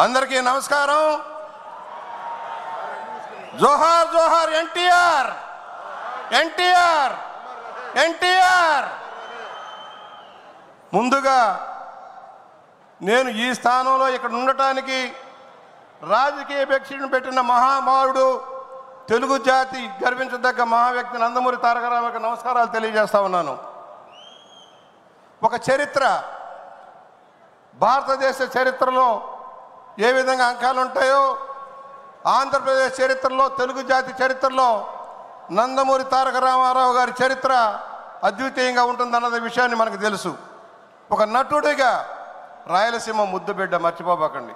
అందరికీ నమస్కారం. జోహార్ జోహార్ ఎన్టీఆర్, ఎన్టీఆర్, ఎన్టీఆర్. ముందుగా నేను ఈ స్థానంలో ఇక్కడ ఉండటానికి రాజకీయ భిక్షను పెట్టిన మహామారుడు, తెలుగు జాతి గర్వించదగ్గ మహావ్యక్తి నందమూరి తారక రామారావుకి నమస్కారాలు తెలియజేస్తా ఉన్నాను. ఒక చరిత్ర, భారతదేశ చరిత్రలో ఏ విధంగా అంకాలు ఉంటాయో ఆంధ్రప్రదేశ్ చరిత్రలో, తెలుగు జాతి చరిత్రలో నందమూరి తారక రామారావు గారి చరిత్ర అద్వితీయంగా ఉంటుందన్నది విషయాన్ని మనకు తెలుసు. ఒక నటుడిగా రాయలసీమ ముద్దుబిడ్డ, మర్చిపోబాకండి.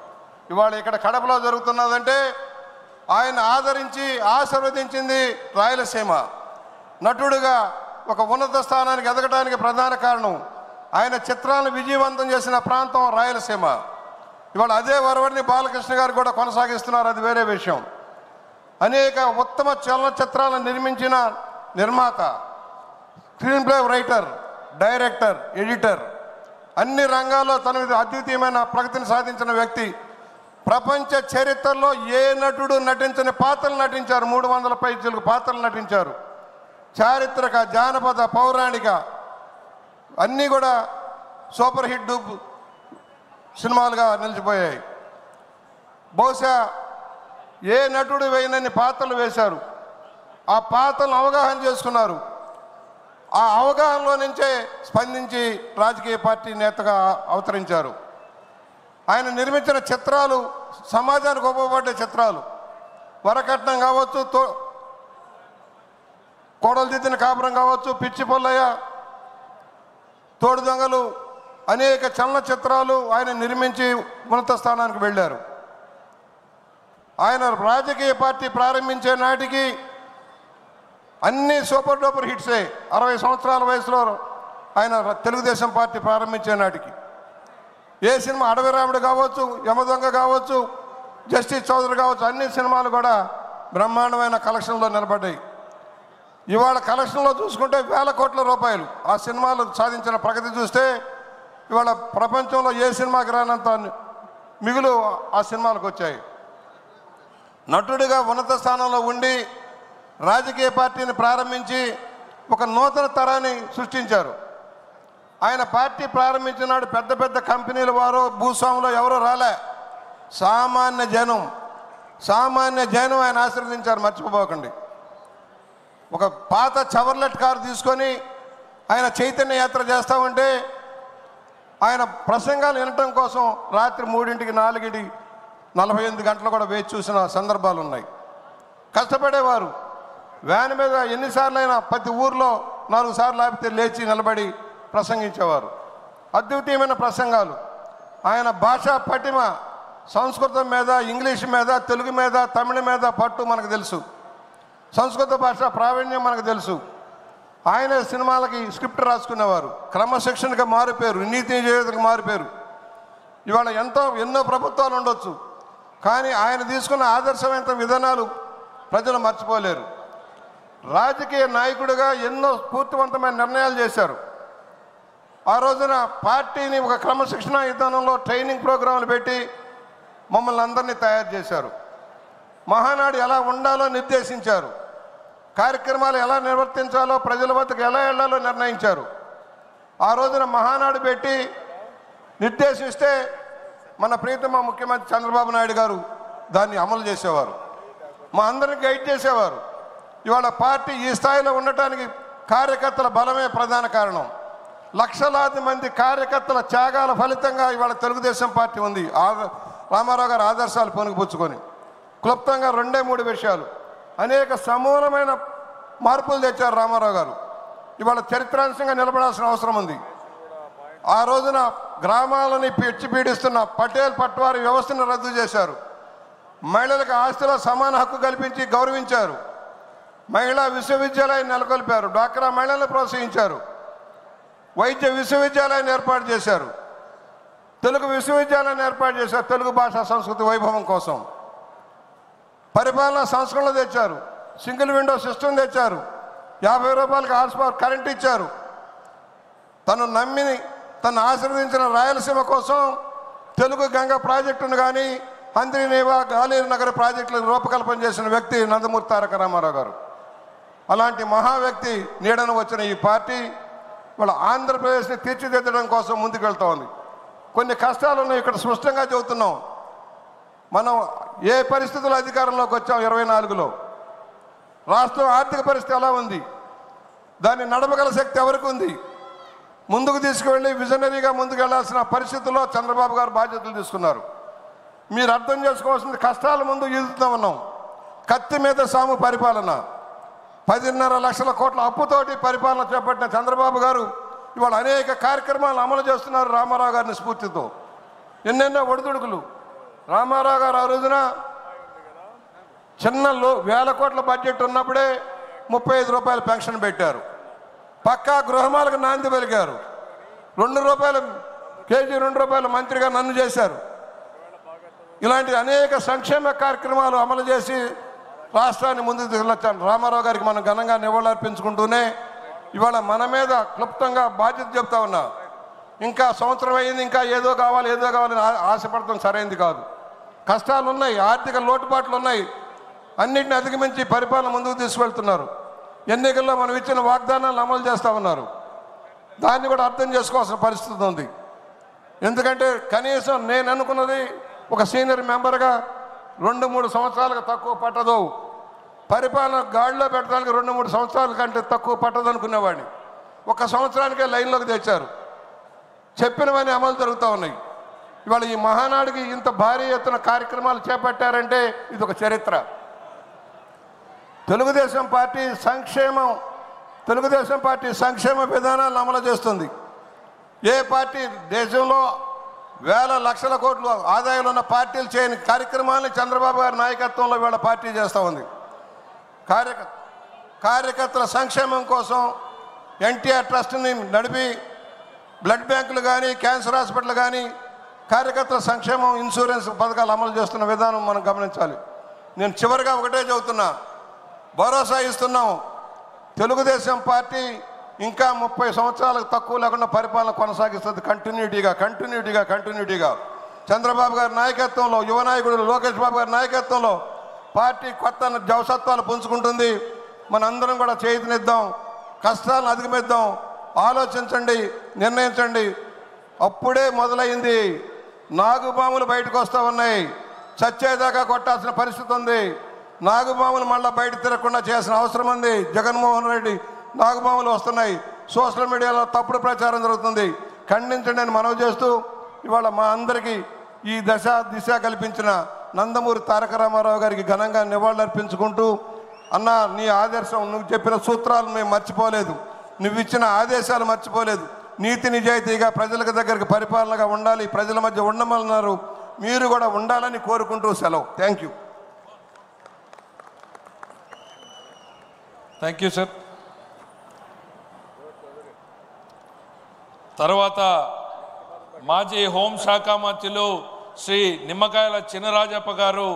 ఇవాళ ఇక్కడ కడపలో జరుగుతున్నదంటే ఆయన ఆదరించి ఆశీర్వదించింది రాయలసీమ. నటుడిగా ఒక ఉన్నత స్థానానికి ఎదగడానికి ప్రధాన కారణం ఆయన చిత్రాలను విజయవంతం చేసిన ప్రాంతం రాయలసీమ. ఇవాళ అదే వరవడిని బాలకృష్ణ గారు కూడా కొనసాగిస్తున్నారు, అది వేరే విషయం. అనేక ఉత్తమ చలనచిత్రాలను నిర్మించిన నిర్మాత, screen play writer, director, editor, అన్ని రంగాల్లో తన అద్వితీయమైన ప్రగతిని సాధించిన వ్యక్తి. ప్రపంచ చరిత్రలో ఏ నటుడు నటించని పాత్రలు నటించారు. 300 పైచీలకు పాత్రలు నటించారు. చారిత్రక, జానపద, పౌరాణిక అన్నీ కూడా సూపర్ హిట్ సినిమాలుగా నిలిచిపోయాయి. బహుశా ఏ నటుడు వేయనన్ని పాత్రలు వేశారు. ఆ పాత్రలను అవగాహన చేసుకున్నారు. ఆ అవగాహనలో నుంచే స్పందించి రాజకీయ పార్టీ నేతగా అవతరించారు. ఆయన నిర్మించిన చిత్రాలు సమాజానికి ఉపయోగపడే చిత్రాలు. వరకట్నం కావచ్చు, కోడలు దిద్దిన కాపురం కావచ్చు, పిచ్చి పొల్లయ్య, తోడు దొంగలు, అనేక చలనచిత్రాలు ఆయన నిర్మించి ఉన్నత స్థానానికి వెళ్ళారు. ఆయన రాజకీయ పార్టీ ప్రారంభించే నాటికి అన్ని సూపర్ డూపర్ హిట్సే. 60 సంవత్సరాల వయసులో ఆయన తెలుగుదేశం పార్టీ ప్రారంభించే నాటికి ఏ సినిమా, అడవి రాముడు కావచ్చు, యమదొంగ కావచ్చు, జస్టిస్ చౌదరి కావచ్చు, అన్ని సినిమాలు కూడా బ్రహ్మాండమైన కలెక్షన్లో నిలబడ్డాయి. ఇవాళ కలెక్షన్లో చూసుకుంటే వేల కోట్ల రూపాయలు. ఆ సినిమాలు సాధించిన ప్రగతి చూస్తే ఇవాళ ప్రపంచంలో ఏ సినిమాకి రానంత మిగులు ఆ సినిమాలకు వచ్చాయి. నటుడిగా ఉన్నత స్థానంలో ఉండి రాజకీయ పార్టీని ప్రారంభించి ఒక నూతన తరాన్ని సృష్టించారు. ఆయన పార్టీ ప్రారంభించినాడు పెద్ద పెద్ద కంపెనీల వారు, భూస్వాములు ఎవరో రాలే. సామాన్య జనం ఆయన ఆశీర్వదించారు, మర్చిపోకండి. ఒక పాత చవర్లెట్ కారు తీసుకొని ఆయన చైతన్య యాత్ర చేస్తూ ఉంటే ఆయన ప్రసంగాలు వినటం కోసం రాత్రి 3, 4, 48 గంటలు కూడా వేచి చూసిన సందర్భాలు ఉన్నాయి. కష్టపడేవారు. వ్యాన్ మీద ఎన్నిసార్లు అయినా ప్రతి ఊర్లో 4 సార్లు ఆపితే లేచి నిలబడి ప్రసంగించేవారు. అద్వితీయమైన ప్రసంగాలు. ఆయన భాషా పటిమ, సంస్కృతం మీద, ఇంగ్లీష్ మీద, తెలుగు మీద, తమిళ మీద పట్టు మనకు తెలుసు. సంస్కృత భాష ప్రావీణ్యం మనకు తెలుసు. ఆయన సినిమాలకి స్క్రిప్ట్ రాసుకునేవారు. క్రమశిక్షణగా మారిపోయారు, నీతి నిజేతకు మారిపోయారు. ఇవాళ ఎన్నో ప్రభుత్వాలు ఉండొచ్చు, కానీ ఆయన తీసుకున్న ఆదర్శమైన విధానాలు ప్రజలు మర్చిపోలేరు. రాజకీయ నాయకుడిగా ఎన్నో స్ఫూర్తివంతమైన నిర్ణయాలు చేశారు. ఆ రోజున పార్టీని ఒక క్రమశిక్షణ విధానంలో ట్రైనింగ్ ప్రోగ్రాంలు పెట్టి మమ్మల్ని అందరినీ తయారు చేశారు. మహానాడు ఎలా ఉండాలో నిర్దేశించారు. కార్యక్రమాలు ఎలా నిర్వర్తించాలో, ప్రజల వద్దకు ఎలా వెళ్ళాలో నిర్ణయించారు. ఆ రోజున మహానాడు పెట్టి నిర్దేశిస్తే మన ప్రీతమ ముఖ్యమంత్రి చంద్రబాబు నాయుడు గారు దాన్ని అమలు చేసేవారు. మా అందరిని గైడ్ చేసేవారు. ఇవాళ పార్టీ ఈ స్థాయిలో ఉండటానికి కార్యకర్తల బలమే ప్రధాన కారణం. లక్షలాది మంది కార్యకర్తల త్యాగాల ఫలితంగా ఇవాళ తెలుగుదేశం పార్టీ ఉంది. రామారావు గారి ఆదర్శాలు పొనుగుపుచ్చుకొని క్లుప్తంగా 2-3 విషయాలు, అనేక సమూలమైన మార్పులు తెచ్చారు రామారావు గారు. ఇవాళ చరిత్రాంశంగా నిలబడాల్సిన అవసరం ఉంది. ఆ రోజున గ్రామాలని పీడిస్తున్న పటేల్ పట్వారీ వ్యవస్థను రద్దు చేశారు. మహిళలకు ఆస్తిలో సమాన హక్కు కల్పించి గౌరవించారు. మహిళా విశ్వవిద్యాలయాన్ని నెలకొల్పారు. డ్వాక్రా మహిళలను ప్రోత్సహించారు. వైద్య విశ్వవిద్యాలయాన్ని ఏర్పాటు చేశారు. తెలుగు విశ్వవిద్యాలయాన్ని ఏర్పాటు చేశారు తెలుగు భాషా సంస్కృతి వైభవం కోసం. పరిపాలనా సంస్కరణలు తెచ్చారు. సింగిల్ విండో సిస్టమ్ తెచ్చారు. 50 రూపాయలకు హార్స్ పవర్ కరెంట్ ఇచ్చారు. తను నమ్మిని తను ఆశీర్వదించిన రాయలసీమ కోసం తెలుగు గంగ ప్రాజెక్టును కానీ హంద్రీనేవా గాలేరు నగర ప్రాజెక్టులకు రూపకల్పన చేసిన వ్యక్తి నందమూరి తారక రామారావు గారు. అలాంటి మహా వ్యక్తి నీడను వచ్చిన ఈ పార్టీ వాళ్ళ ఆంధ్రప్రదేశ్ని తీర్చిదిద్దడం కోసం ముందుకు వెళ్తూ ఉంది. కొన్ని కష్టాలను ఇక్కడ స్పష్టంగా చెబుతున్నాం. మనం ఏ పరిస్థితుల్లో అధికారంలోకి వచ్చాం? 24లో రాష్ట్రం ఆర్థిక పరిస్థితి ఎలా ఉంది? దాన్ని నడపగల శక్తి ఎవరికి ఉంది? ముందుకు తీసుకువెళ్ళి విజనరీగా ముందుకు వెళ్లాల్సిన పరిస్థితుల్లో చంద్రబాబు గారు బాధ్యతలు తీసుకున్నారు. మీరు అర్థం చేసుకోవాల్సింది, కష్టాల ముందు ఈదుతూ ఉన్నాం. కత్తి మీద సాము పరిపాలన, 10.5 లక్షల కోట్ల అప్పుతోటి పరిపాలన చేపట్టిన చంద్రబాబు గారు ఇవాళ అనేక కార్యక్రమాలు అమలు చేస్తున్నారు రామారావు గారిని స్ఫూర్తితో. ఎన్నెన్నో ఒడిదుడుకులు. రామారావు గారు ఆ రోజున చిన్న 1000 కోట్ల బడ్జెట్ ఉన్నప్పుడే 35 రూపాయల పెన్షన్ పెట్టారు. పక్కా గృహమాలకు నాంది పలికారు. 2 రూపాయల కేజీ 2 రూపాయల మంత్రిగా నన్ను చేశారు. ఇలాంటి అనేక సంక్షేమ కార్యక్రమాలు అమలు చేసి రాష్ట్రాన్ని ముందుకు తీసుకెళ్ళొచ్చాను. రామారావు గారికి మనం ఘనంగా నివాళులర్పించుకుంటూనే ఇవాళ మన మీద క్లుప్తంగా బాధ్యత చెప్తా ఉన్నా. ఇంకా సంవత్సరం అయింది, ఇంకా ఏదో కావాలి ఆశపడటం సరైనది కాదు. కష్టాలు ఉన్నాయి, ఆర్థిక లోటుపాట్లు ఉన్నాయి. అన్నింటిని అధిగమించి పరిపాలన ముందుకు తీసుకువెళ్తున్నారు. ఎన్నికల్లో మనం ఇచ్చిన వాగ్దానాలను అమలు చేస్తూ ఉన్నారు. దాన్ని కూడా అర్థం చేసుకోవాల్సిన పరిస్థితి ఉంది. ఎందుకంటే కనీసం నేను అనుకున్నది, ఒక సీనియర్ మెంబర్గా 2-3 సంవత్సరాలకు తక్కువ పట్టదు. పరిపాలన గాడిలో పెట్టడానికి 2-3 సంవత్సరాల కంటే తక్కువ పట్టదు అనుకునేవాడిని. 1 సంవత్సరానికే లైన్లోకి తెచ్చారు. చెప్పినవన్నీ అమలు జరుగుతూ ఉన్నాయి. ఇవాళ ఈ మహానాడుకి ఇంత భారీ ఎత్తున కార్యక్రమాలు చేపట్టారంటే ఇది ఒక చరిత్ర. తెలుగుదేశం పార్టీ సంక్షేమ విధానాలను అమలు చేస్తుంది. ఏ పార్టీ దేశంలో వేల లక్షల కోట్లు ఆదాయాలు ఉన్న పార్టీలు చేయని కార్యక్రమాలని చంద్రబాబు గారి నాయకత్వంలో వీళ్ళ పార్టీ చేస్తూ ఉంది. కార్యకర్తల సంక్షేమం కోసం ఎన్టీఆర్ ట్రస్ట్ని నడిపి బ్లడ్ బ్యాంకులు కానీ, క్యాన్సర్ హాస్పిటల్ కానీ, కార్యకర్తల సంక్షేమం, ఇన్సూరెన్స్ పథకాలు అమలు చేస్తున్న విధానం మనం గమనించాలి. నేను చివరిగా ఒకటే చెబుతున్నా, భరోసా ఇస్తున్నాం. తెలుగుదేశం పార్టీ ఇంకా 30 సంవత్సరాలకు తక్కువ లేకుండా పరిపాలన కొనసాగిస్తుంది. కంటిన్యూటీగా చంద్రబాబు గారి నాయకత్వంలో, యువ నాయకుడు లోకేష్ బాబు గారి నాయకత్వంలో పార్టీ కొత్త జవసత్వాలు పుంజుకుంటుంది. మనందరం కూడా చేతినిద్దాం, కష్టాలను అధిగమిద్దాం. ఆలోచించండి, నిర్ణయించండి. అప్పుడే మొదలైంది. నాగుబాములు బయటకు వస్తూ ఉన్నాయి. చచ్చేదాకా కొట్టాల్సిన పరిస్థితి ఉంది. నాగుబాములు మళ్ళీ బయట తిరగకుండా చేయాల్సిన అవసరం ఉంది. జగన్మోహన్ రెడ్డి నాగుబాములు వస్తున్నాయి. సోషల్ మీడియాలో తప్పుడు ప్రచారం జరుగుతుంది. ఖండించండి అని మనవి చేస్తూ ఇవాళ మా అందరికీ ఈ దిశ కల్పించిన నందమూరి తారక రామారావు గారికి ఘనంగా నివాళులర్పించుకుంటూ, అన్న నీ ఆదర్శం, నువ్వు చెప్పిన సూత్రాలు మేము మర్చిపోలేదు, నువ్వు ఇచ్చిన ఆదేశాలు మర్చిపోలేదు. నీతి నిజాయితీగా ప్రజలకు దగ్గరికి పరిపాలనగా ఉండాలి, ప్రజల మధ్య ఉండమన్నారు. మీరు కూడా ఉండాలని కోరుకుంటూ సెలవు. Thank you sir. తర్వాత మాజీ హోంశాఖ మంత్రులు శ్రీ నిమ్మకాయల చినరాజప్ప గారు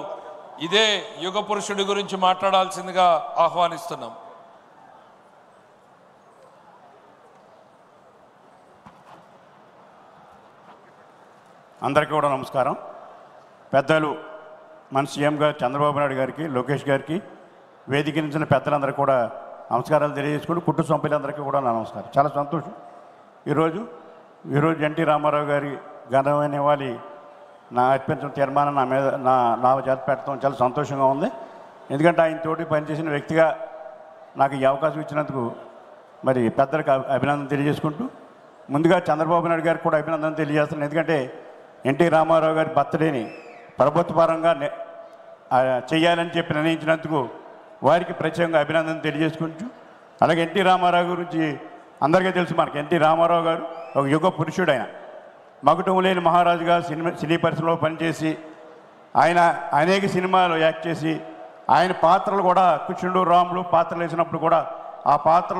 ఇదే యుగ పురుషుడి గురించి మాట్లాడాల్సిందిగా ఆహ్వానిస్తున్నాం. అందరికీ కూడా నమస్కారం. పెద్దలు మన సీఎం గారు చంద్రబాబు నాయుడు గారికి, లోకేష్ గారికి, వేదికరించిన పెద్దలందరికీ కూడా నమస్కారాలు తెలియజేసుకుంటూ, కుటుంబ సభ్యులందరికీ కూడా నా నమస్కారం. చాలా సంతోషం. ఈరోజు ఎన్టీ రామారావు గారి ఘనమైన నివాళి నా అర్పించిన తీర్మానం నా చేత పెట్టడం చాలా సంతోషంగా ఉంది. ఎందుకంటే ఆయన తోటి పనిచేసిన వ్యక్తిగా నాకు ఈ అవకాశం ఇచ్చినందుకు మరి పెద్దలకు అభినందన తెలియజేసుకుంటూ, ముందుగా చంద్రబాబు నాయుడు గారికి కూడా అభినందన తెలియజేస్తున్నాను. ఎందుకంటే ఎన్టీ రామారావు గారి బర్త్డేని ప్రభుత్వ పరంగా చేయాలని చెప్పి నిర్ణయించినందుకు వారికి ప్రత్యేకంగా అభినందన తెలియజేసుకుంటూ, అలాగే ఎన్టీ రామారావు గురించి అందరికీ తెలుసు. మనకి ఎన్టీ రామారావు గారు ఒక యుగ పురుషుడు. ఆయన మకుటం లేని మహారాజుగా సినీ పరిశ్రమలో పనిచేసి ఆయన అనేక సినిమాలు యాక్ట్ చేసి ఆయన పాత్రలు కూడా కృష్ణుడు, రాముడు పాత్రలు వేసినప్పుడు కూడా ఆ పాత్రలు